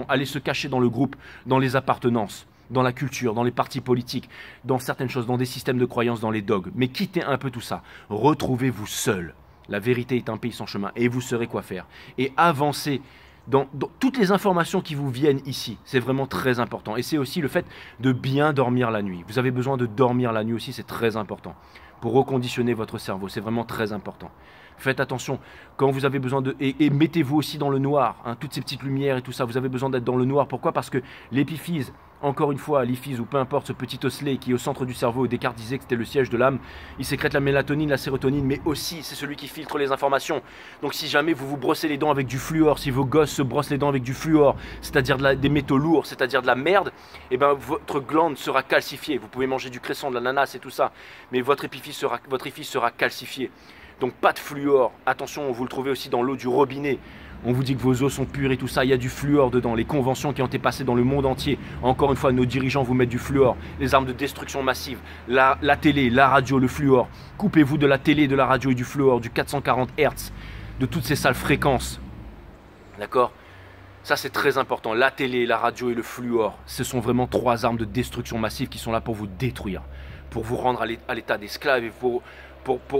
aller se cacher dans le groupe, dans les appartenances, dans la culture, dans les partis politiques, dans certaines choses, dans des systèmes de croyances, dans les dogmes. Mais quittez un peu tout ça. Retrouvez-vous seul. La vérité est un pays sans chemin et vous saurez quoi faire. Et avancez dans toutes les informations qui vous viennent ici. C'est vraiment très important. Et c'est aussi le fait de bien dormir la nuit. Vous avez besoin de dormir la nuit aussi, c'est très important. Pour reconditionner votre cerveau, c'est vraiment très important. Faites attention, quand vous avez besoin de... Et mettez-vous aussi dans le noir, hein, toutes ces petites lumières et tout ça, vous avez besoin d'être dans le noir. Pourquoi? Parce que l'épiphyse, encore une fois, l'épiphyse ou peu importe, ce petit osselet qui est au centre du cerveau, Descartes disait que c'était le siège de l'âme, il sécrète la mélatonine, la sérotonine, mais aussi c'est celui qui filtre les informations. Donc si jamais vous vous brossez les dents avec du fluor, si vos gosses se brossent les dents avec du fluor, c'est-à-dire des métaux lourds, c'est-à-dire de la merde, eh ben votre glande sera calcifiée. Vous pouvez manger du cresson, de l'ananas et tout ça, mais votre épiphyse sera calcifiée. Donc pas de fluor. Attention, vous le trouvez aussi dans l'eau du robinet. On vous dit que vos eaux sont pures et tout ça, il y a du fluor dedans. Les conventions qui ont été passées dans le monde entier. Encore une fois, nos dirigeants vous mettent du fluor. Les armes de destruction massive, la télé, la radio, le fluor. Coupez-vous de la télé, de la radio et du fluor, du 440 Hz, de toutes ces sales fréquences. D'accord? Ça, c'est très important. La télé, la radio et le fluor, ce sont vraiment trois armes de destruction massive qui sont là pour vous détruire, pour vous rendre à l'état d'esclave et pour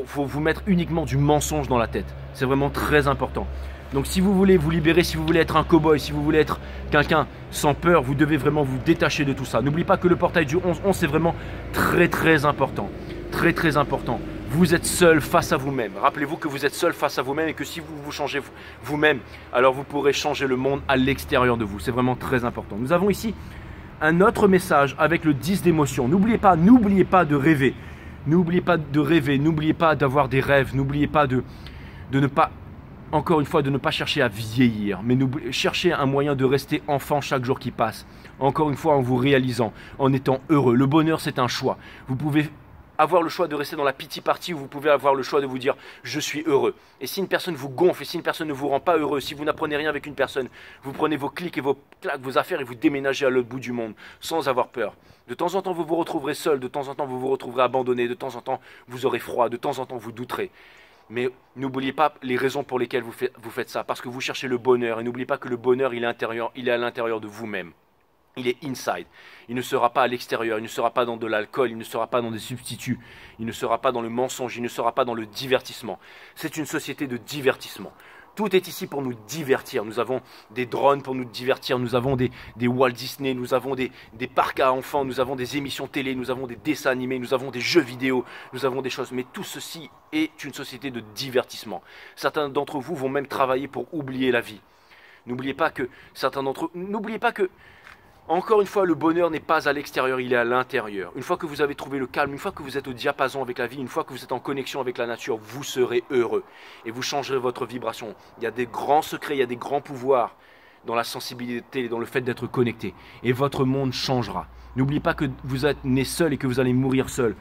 vous mettre uniquement du mensonge dans la tête. C'est vraiment très important. Donc si vous voulez vous libérer, si vous voulez être un cow-boy, si vous voulez être quelqu'un sans peur, vous devez vraiment vous détacher de tout ça. N'oubliez pas que le portail du 11-11, c'est vraiment très très important. Très très important. Vous êtes seul face à vous-même. Rappelez-vous que vous êtes seul face à vous-même et que si vous vous changez vous-même, alors vous pourrez changer le monde à l'extérieur de vous. C'est vraiment très important. Nous avons ici un autre message avec le 10 d'émotion. N'oubliez pas de rêver. N'oubliez pas de rêver. N'oubliez pas d'avoir des rêves. N'oubliez pas de ne pas, encore une fois, de ne pas chercher à vieillir. Mais cherchez un moyen de rester enfant chaque jour qui passe. Encore une fois, en vous réalisant, en étant heureux. Le bonheur, c'est un choix. Vous pouvez avoir le choix de rester dans la pity party ou vous pouvez avoir le choix de vous dire je suis heureux. Et si une personne vous gonfle et si une personne ne vous rend pas heureux, si vous n'apprenez rien avec une personne, vous prenez vos clics et vos claques, vos affaires et vous déménagez à l'autre bout du monde sans avoir peur. De temps en temps vous vous retrouverez seul, de temps en temps vous vous retrouverez abandonné, de temps en temps vous aurez froid, de temps en temps vous douterez. Mais n'oubliez pas les raisons pour lesquelles vous faites ça, parce que vous cherchez le bonheur et n'oubliez pas que le bonheur il est à l'intérieur de vous-même. Il est inside, il ne sera pas à l'extérieur, il ne sera pas dans de l'alcool, il ne sera pas dans des substituts, il ne sera pas dans le mensonge, il ne sera pas dans le divertissement. C'est une société de divertissement. Tout est ici pour nous divertir. Nous avons des drones pour nous divertir, nous avons des Walt Disney, nous avons des parcs à enfants, nous avons des émissions télé, nous avons des dessins animés, nous avons des jeux vidéo, nous avons des choses. Mais tout ceci est une société de divertissement. Certains d'entre vous vont même travailler pour oublier la vie. N'oubliez pas que encore une fois, le bonheur n'est pas à l'extérieur, il est à l'intérieur. Une fois que vous avez trouvé le calme, une fois que vous êtes au diapason avec la vie, une fois que vous êtes en connexion avec la nature, vous serez heureux. Et vous changerez votre vibration. Il y a des grands secrets, il y a des grands pouvoirs dans la sensibilité, dans le fait d'être connecté. Et votre monde changera. N'oubliez pas que vous êtes né seul et que vous allez mourir seul.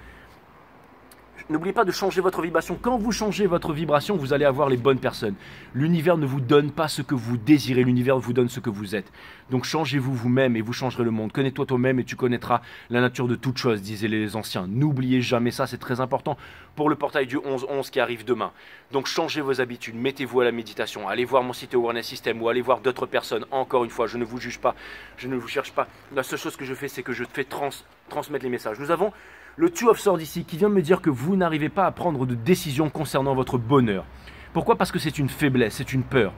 N'oubliez pas de changer votre vibration. Quand vous changez votre vibration, vous allez avoir les bonnes personnes. L'univers ne vous donne pas ce que vous désirez, l'univers vous donne ce que vous êtes. Donc changez-vous vous-même et vous changerez le monde. Connais-toi toi-même et tu connaîtras la nature de toute chose, disaient les anciens. N'oubliez jamais ça, c'est très important pour le portail du 11-11 qui arrive demain. Donc changez vos habitudes, mettez-vous à la méditation, allez voir mon site Awareness System ou allez voir d'autres personnes. Encore une fois, je ne vous juge pas, je ne vous cherche pas. La seule chose que je fais, c'est que je fais transmettre les messages. Nous avons le Two of Swords ici qui vient me dire que vous n'arrivez pas à prendre de décision concernant votre bonheur. Pourquoi? Parce que c'est une faiblesse, c'est une peur.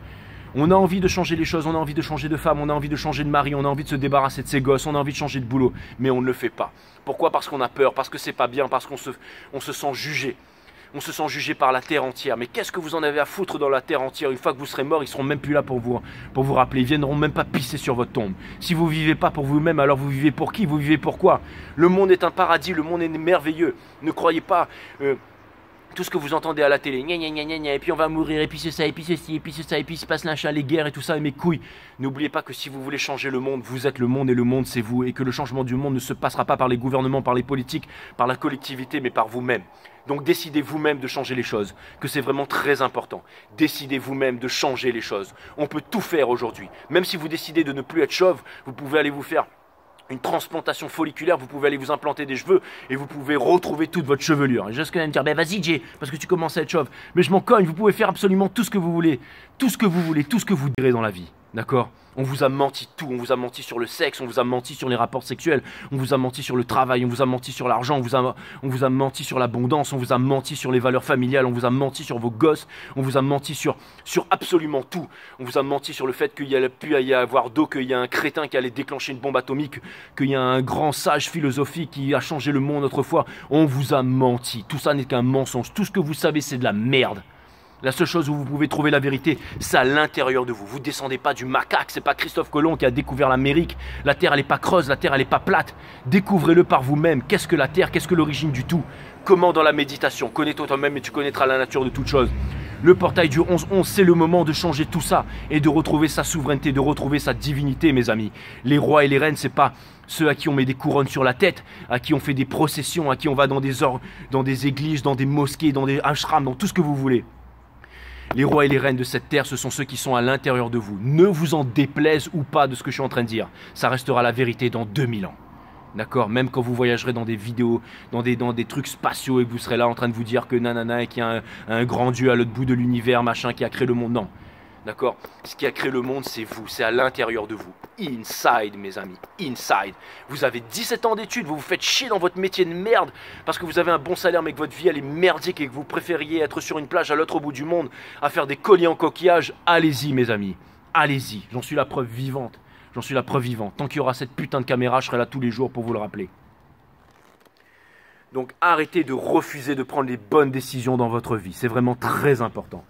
On a envie de changer les choses, on a envie de changer de femme, on a envie de changer de mari, on a envie de se débarrasser de ses gosses, on a envie de changer de boulot, mais on ne le fait pas. Pourquoi? Parce qu'on a peur, parce que c'est pas bien, parce qu'on se sent jugé. On se sent jugé par la terre entière. Mais qu'est-ce que vous en avez à foutre dans la terre entière? Une fois que vous serez mort, ils seront même plus là pour vous rappeler. Ils viendront même pas pisser sur votre tombe. Si vous vivez pas pour vous-même, alors vous vivez pour qui? Vous vivez pour quoi? Le monde est un paradis, le monde est merveilleux. Ne croyez pas tout ce que vous entendez à la télé. Gna, gna, gna, gna, gna, et puis on va mourir, et puis c'est ça, et puis ceci, et puis c'est ça, et puis il se passe l'achat, les guerres et tout ça, et mes couilles. N'oubliez pas que si vous voulez changer le monde, vous êtes le monde et le monde c'est vous. Et que le changement du monde ne se passera pas par les gouvernements, par les politiques, par la collectivité, mais par vous-même. Donc décidez vous-même de changer les choses, que c'est vraiment très important. Décidez vous-même de changer les choses. On peut tout faire aujourd'hui. Même si vous décidez de ne plus être chauve, vous pouvez aller vous faire une transplantation folliculaire, vous pouvez aller vous implanter des cheveux et vous pouvez retrouver toute votre chevelure. Et juste quand même me dire, ben vas-y Jay, parce que tu commences à être chauve. Mais je m'en cogne, vous pouvez faire absolument tout ce que vous voulez. Tout ce que vous voulez, tout ce que vous direz dans la vie. D'accord? On vous a menti tout, on vous a menti sur le sexe, on vous a menti sur les rapports sexuels, on vous a menti sur le travail, on vous a menti sur l'argent, on vous a menti sur l'abondance, on vous a menti sur les valeurs familiales, on vous a menti sur vos gosses, on vous a menti sur absolument tout. On vous a menti sur le fait qu'il n'y allait plus y avoir d'eau, qu'il y a un crétin qui allait déclencher une bombe atomique, qu'il y a un grand sage philosophique qui a changé le monde autrefois. On vous a menti, tout ça n'est qu'un mensonge, tout ce que vous savez c'est de la merde. La seule chose où vous pouvez trouver la vérité, c'est à l'intérieur de vous. Vous ne descendez pas du macaque, c'est pas Christophe Colomb qui a découvert l'Amérique. La Terre, elle n'est pas creuse, la Terre, elle n'est pas plate. Découvrez-le par vous-même. Qu'est-ce que la Terre? Qu'est-ce que l'origine du tout? Comment dans la méditation? Connais-toi toi-même et tu connaîtras la nature de toute chose. Le portail du 11-11, c'est le moment de changer tout ça et de retrouver sa souveraineté, de retrouver sa divinité, mes amis. Les rois et les reines, c'est pas ceux à qui on met des couronnes sur la tête, à qui on fait des processions, à qui on va dans des églises, dans des mosquées, dans des ashrams, dans tout ce que vous voulez. Les rois et les reines de cette terre, ce sont ceux qui sont à l'intérieur de vous. Ne vous en déplaise ou pas de ce que je suis en train de dire. Ça restera la vérité dans 2000 ans. D'accord? Même quand vous voyagerez dans des vidéos, dans des trucs spatiaux et que vous serez là en train de vous dire que nanana et qu'il y a un grand dieu à l'autre bout de l'univers, machin, qui a créé le monde. Non. D'accord? Ce qui a créé le monde, c'est vous, c'est à l'intérieur de vous. Inside, mes amis, inside. Vous avez 17 ans d'études, vous vous faites chier dans votre métier de merde parce que vous avez un bon salaire mais que votre vie elle est merdique et que vous préfériez être sur une plage à l'autre bout du monde à faire des colliers en coquillage. Allez-y, mes amis, allez-y. J'en suis la preuve vivante. J'en suis la preuve vivante. Tant qu'il y aura cette putain de caméra, je serai là tous les jours pour vous le rappeler. Donc arrêtez de refuser de prendre les bonnes décisions dans votre vie. C'est vraiment très important.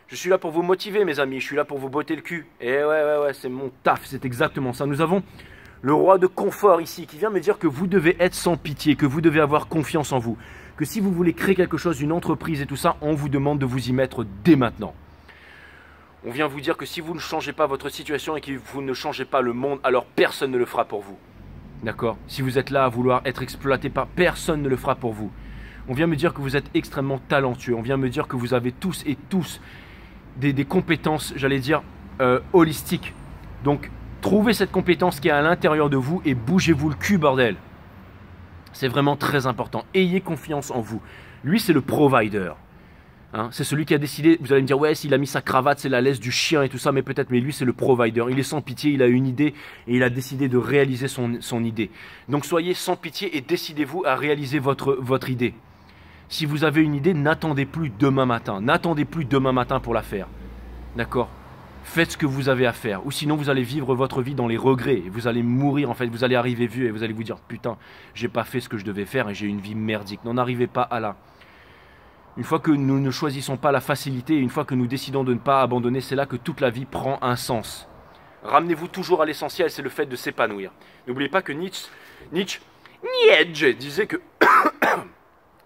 Je suis là pour vous motiver, mes amis. Je suis là pour vous botter le cul. Et ouais, c'est mon taf. C'est exactement ça. Nous avons le roi de confort ici qui vient me dire que vous devez être sans pitié, que vous devez avoir confiance en vous. Que si vous voulez créer quelque chose, une entreprise et tout ça, on vous demande de vous y mettre dès maintenant. On vient vous dire que si vous ne changez pas votre situation et que vous ne changez pas le monde, alors personne ne le fera pour vous. D'accord? Si vous êtes là à vouloir être exploité par personne ne le fera pour vous. On vient me dire que vous êtes extrêmement talentueux. On vient me dire que vous avez tous des compétences, j'allais dire, holistiques. Donc, trouvez cette compétence qui est à l'intérieur de vous et bougez-vous le cul, bordel. C'est vraiment très important. Ayez confiance en vous. Lui, c'est le provider. Hein, c'est celui qui a décidé, vous allez me dire, ouais, s'il a mis sa cravate, c'est la laisse du chien et tout ça, mais peut-être, mais lui, c'est le provider. Il est sans pitié, il a une idée et il a décidé de réaliser son idée. Donc, soyez sans pitié et décidez-vous à réaliser votre idée. Si vous avez une idée, n'attendez plus demain matin. N'attendez plus demain matin pour la faire. D'accord? Faites ce que vous avez à faire. Ou sinon, vous allez vivre votre vie dans les regrets. Vous allez mourir, en fait. Vous allez arriver vieux et vous allez vous dire, putain, j'ai pas fait ce que je devais faire et j'ai une vie merdique. N'en arrivez pas à là. Une fois que nous ne choisissons pas la facilité, une fois que nous décidons de ne pas abandonner, c'est là que toute la vie prend un sens. Ramenez-vous toujours à l'essentiel, c'est le fait de s'épanouir. N'oubliez pas que Nietzsche disait que...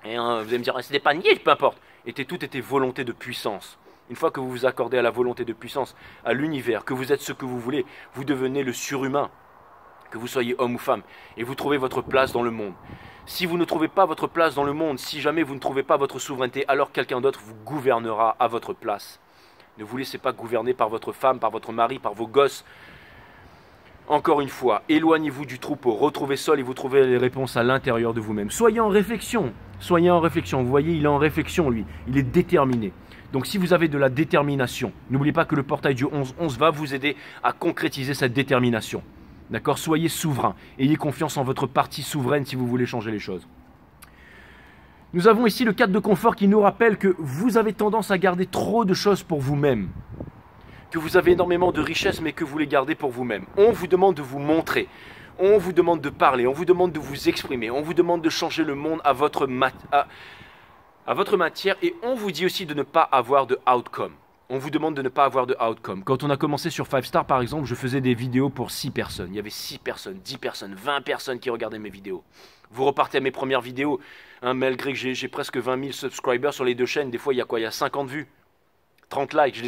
Et vous allez me dire, c'était pas Nietzsche, peu importe. Tout était volonté de puissance. Une fois que vous vous accordez à la volonté de puissance, à l'univers, que vous êtes ce que vous voulez, vous devenez le surhumain. Que vous soyez homme ou femme. Et vous trouvez votre place dans le monde. Si vous ne trouvez pas votre place dans le monde, si jamais vous ne trouvez pas votre souveraineté, alors quelqu'un d'autre vous gouvernera à votre place. Ne vous laissez pas gouverner par votre femme, par votre mari, par vos gosses. Encore une fois, éloignez-vous du troupeau, retrouvez seul et vous trouvez les réponses à l'intérieur de vous-même. Soyez en réflexion. Soyez en réflexion. Vous voyez, il est en réflexion, lui. Il est déterminé. Donc, si vous avez de la détermination, n'oubliez pas que le portail du 11-11 va vous aider à concrétiser cette détermination. D'accord? Soyez souverain. Ayez confiance en votre partie souveraine si vous voulez changer les choses. Nous avons ici le cadre de confort qui nous rappelle que vous avez tendance à garder trop de choses pour vous-même. Que vous avez énormément de richesses mais que vous les gardez pour vous-même. On vous demande de vous montrer. On vous demande de parler. On vous demande de vous exprimer. On vous demande de changer le monde à votre matière. Et on vous dit aussi de ne pas avoir de outcome. On vous demande de ne pas avoir de outcome. Quand on a commencé sur 5 Star, par exemple, je faisais des vidéos pour 6 personnes. Il y avait 6 personnes, 10 personnes, 20 personnes qui regardaient mes vidéos. Vous repartez à mes premières vidéos, hein, malgré que j'ai presque 20 000 subscribers sur les deux chaînes. Des fois, il y a quoi? Il y a 50 vues, 30 likes. Je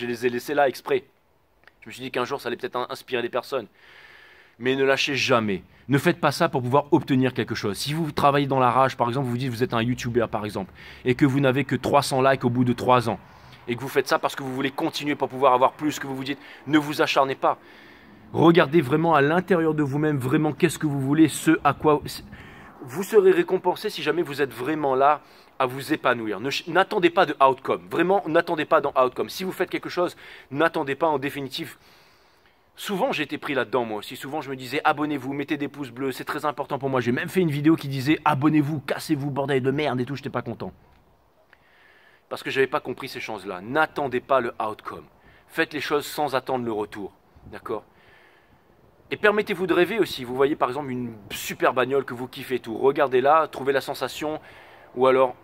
les ai laissés là exprès. Je me suis dit qu'un jour, ça allait peut-être inspirer des personnes. Mais ne lâchez jamais. Ne faites pas ça pour pouvoir obtenir quelque chose. Si vous travaillez dans la rage, par exemple, vous dites que vous êtes un YouTuber, par exemple, et que vous n'avez que 300 likes au bout de 3 ans, et que vous faites ça parce que vous voulez continuer pour pouvoir avoir plus, que vous vous dites, ne vous acharnez pas. Regardez vraiment à l'intérieur de vous-même, vraiment qu'est-ce que vous voulez, ce à quoi... Vous serez récompensé si jamais vous êtes vraiment là à vous épanouir. N'attendez pas de outcome. Vraiment, n'attendez pas dans outcome. Si vous faites quelque chose, n'attendez pas en définitive. Souvent, j'ai été pris là-dedans, moi aussi. Souvent, je me disais, abonnez-vous, mettez des pouces bleus, c'est très important pour moi. J'ai même fait une vidéo qui disait, abonnez-vous, cassez-vous, bordel de merde et tout, je n'étais pas content. Parce que je n'avais pas compris ces choses-là. N'attendez pas le outcome. Faites les choses sans attendre le retour. D'accord? Et permettez-vous de rêver aussi. Vous voyez par exemple une super bagnole que vous kiffez tout. Regardez-la, trouvez la sensation. Ou alors...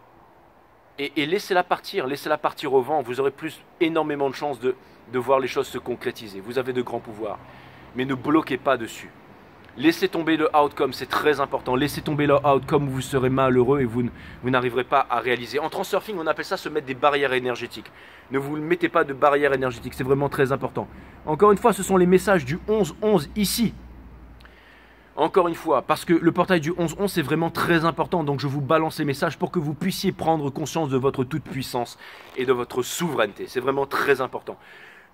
Et laissez-la partir. Laissez-la partir au vent. Vous aurez énormément de chances de voir les choses se concrétiser. Vous avez de grands pouvoirs. Mais ne bloquez pas dessus. Laissez tomber le outcome, c'est très important. Laissez tomber le outcome, vous serez malheureux et vous n'arriverez pas à réaliser. En transurfing, on appelle ça se mettre des barrières énergétiques. Ne vous mettez pas de barrières énergétiques, c'est vraiment très important. Encore une fois, ce sont les messages du 11-11 ici. Encore une fois, parce que le portail du 11-11, c'est vraiment très important. Donc je vous balance ces messages pour que vous puissiez prendre conscience de votre toute-puissance et de votre souveraineté. C'est vraiment très important.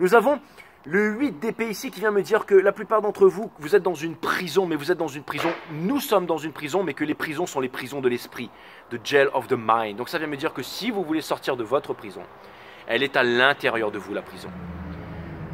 Nous avons... le 8 d'épée ici qui vient me dire que la plupart d'entre vous, vous êtes dans une prison, mais vous êtes dans une prison, nous sommes dans une prison, mais que les prisons sont les prisons de l'esprit, the jail of the mind. Donc ça vient me dire que si vous voulez sortir de votre prison Elle est à l'intérieur de vous, la prison.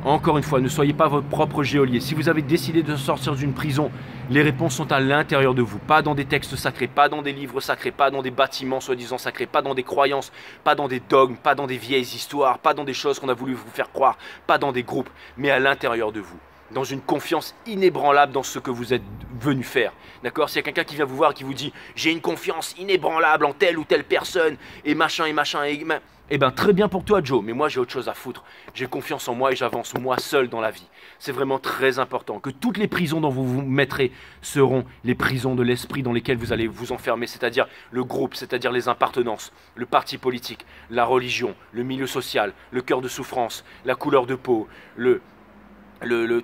Encore une fois, ne soyez pas votre propre geôlier. Si vous avez décidé de sortir d'une prison, les réponses sont à l'intérieur de vous. Pas dans des textes sacrés, pas dans des livres sacrés, pas dans des bâtiments soi-disant sacrés, pas dans des croyances, pas dans des dogmes, pas dans des vieilles histoires, pas dans des choses qu'on a voulu vous faire croire, pas dans des groupes, mais à l'intérieur de vous. Dans une confiance inébranlable dans ce que vous êtes venu faire. D'accord? S'il y a quelqu'un qui vient vous voir et qui vous dit « J'ai une confiance inébranlable en telle ou telle personne, et machin, et... » Eh bien, très bien pour toi, Joe, mais moi, j'ai autre chose à foutre. J'ai confiance en moi et j'avance moi seul dans la vie. C'est vraiment très important que toutes les prisons dont vous vous mettrez seront les prisons de l'esprit dans lesquelles vous allez vous enfermer, c'est-à-dire le groupe, c'est-à-dire les appartenances, le parti politique, la religion, le milieu social, le cœur de souffrance, la couleur de peau,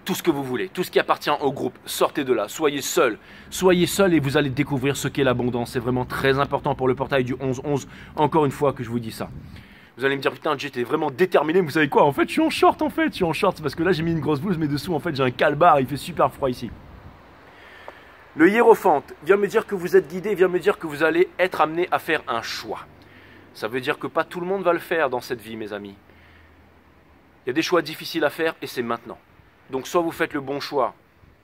tout ce que vous voulez, tout ce qui appartient au groupe, sortez de là, soyez seul et vous allez découvrir ce qu'est l'abondance. C'est vraiment très important pour le portail du 11-11, encore une fois que je vous dis ça. Vous allez me dire, putain, j'étais vraiment déterminé, mais vous savez quoi, en fait, je suis en short, c'est parce que là, j'ai mis une grosse blouse, mais dessous, en fait, j'ai un calbar, il fait super froid ici. Le hiérophante vient me dire que vous êtes guidé, vient me dire que vous allez être amené à faire un choix. Ça veut dire que pas tout le monde va le faire dans cette vie, mes amis. Il y a des choix difficiles à faire et c'est maintenant. Donc, soit vous faites le bon choix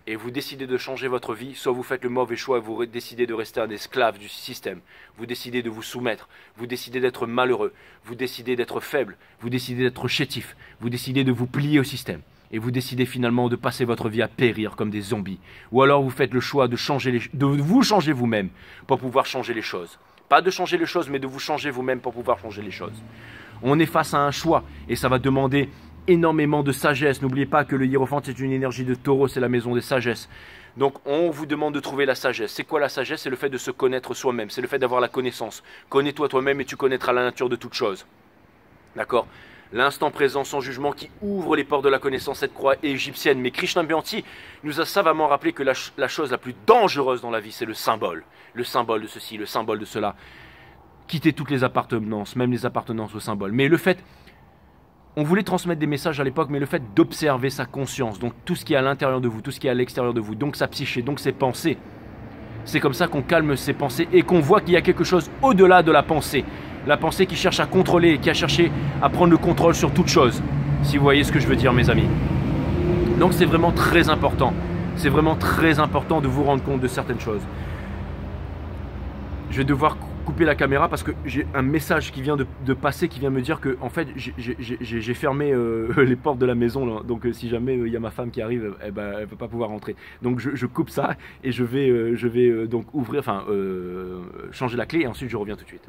et vous décidez de changer votre vie, soit vous faites le mauvais choix et vous décidez de rester un esclave du système. Vous décidez de vous soumettre, vous décidez d'être malheureux, vous décidez d'être faible, vous décidez d'être chétif, vous décidez de vous plier au système. Et vous décidez finalement de passer votre vie à périr comme des zombies. Ou alors vous faites le choix de vous changer vous-même pour pouvoir changer les choses. Pas de changer les choses, mais de vous changer vous-même pour pouvoir changer les choses. On est face à un choix et ça va demander énormément de sagesse. N'oubliez pas que le hiérophante est une énergie de taureau, c'est la maison des sagesses. Donc on vous demande de trouver la sagesse. C'est quoi la sagesse? C'est le fait de se connaître soi-même, c'est le fait d'avoir la connaissance. Connais-toi toi-même et tu connaîtras la nature de toute chose. D'accord? L'instant présent sans jugement qui ouvre les portes de la connaissance, cette croix égyptienne. Mais Krishnamurti nous a savamment rappelé que la chose la plus dangereuse dans la vie, c'est le symbole. Le symbole de ceci, le symbole de cela. Quittez toutes les appartenances, même les appartenances au symbole. Mais le fait... On voulait transmettre des messages à l'époque, mais le fait d'observer sa conscience, donc tout ce qui est à l'intérieur de vous, tout ce qui est à l'extérieur de vous, donc sa psyché, donc ses pensées, c'est comme ça qu'on calme ses pensées et qu'on voit qu'il y a quelque chose au-delà de la pensée. La pensée qui cherche à contrôler, qui a cherché à prendre le contrôle sur toute chose, si vous voyez ce que je veux dire, mes amis. Donc c'est vraiment très important. C'est vraiment très important de vous rendre compte de certaines choses. Je vais devoir couper la caméra parce que j'ai un message qui vient de passer qui vient me dire que en fait j'ai fermé les portes de la maison là. Donc si jamais il y a ma femme qui arrive, eh ben, elle ne peut pas pouvoir rentrer. Donc je coupe ça et je vais donc ouvrir, enfin changer la clé et ensuite je reviens tout de suite.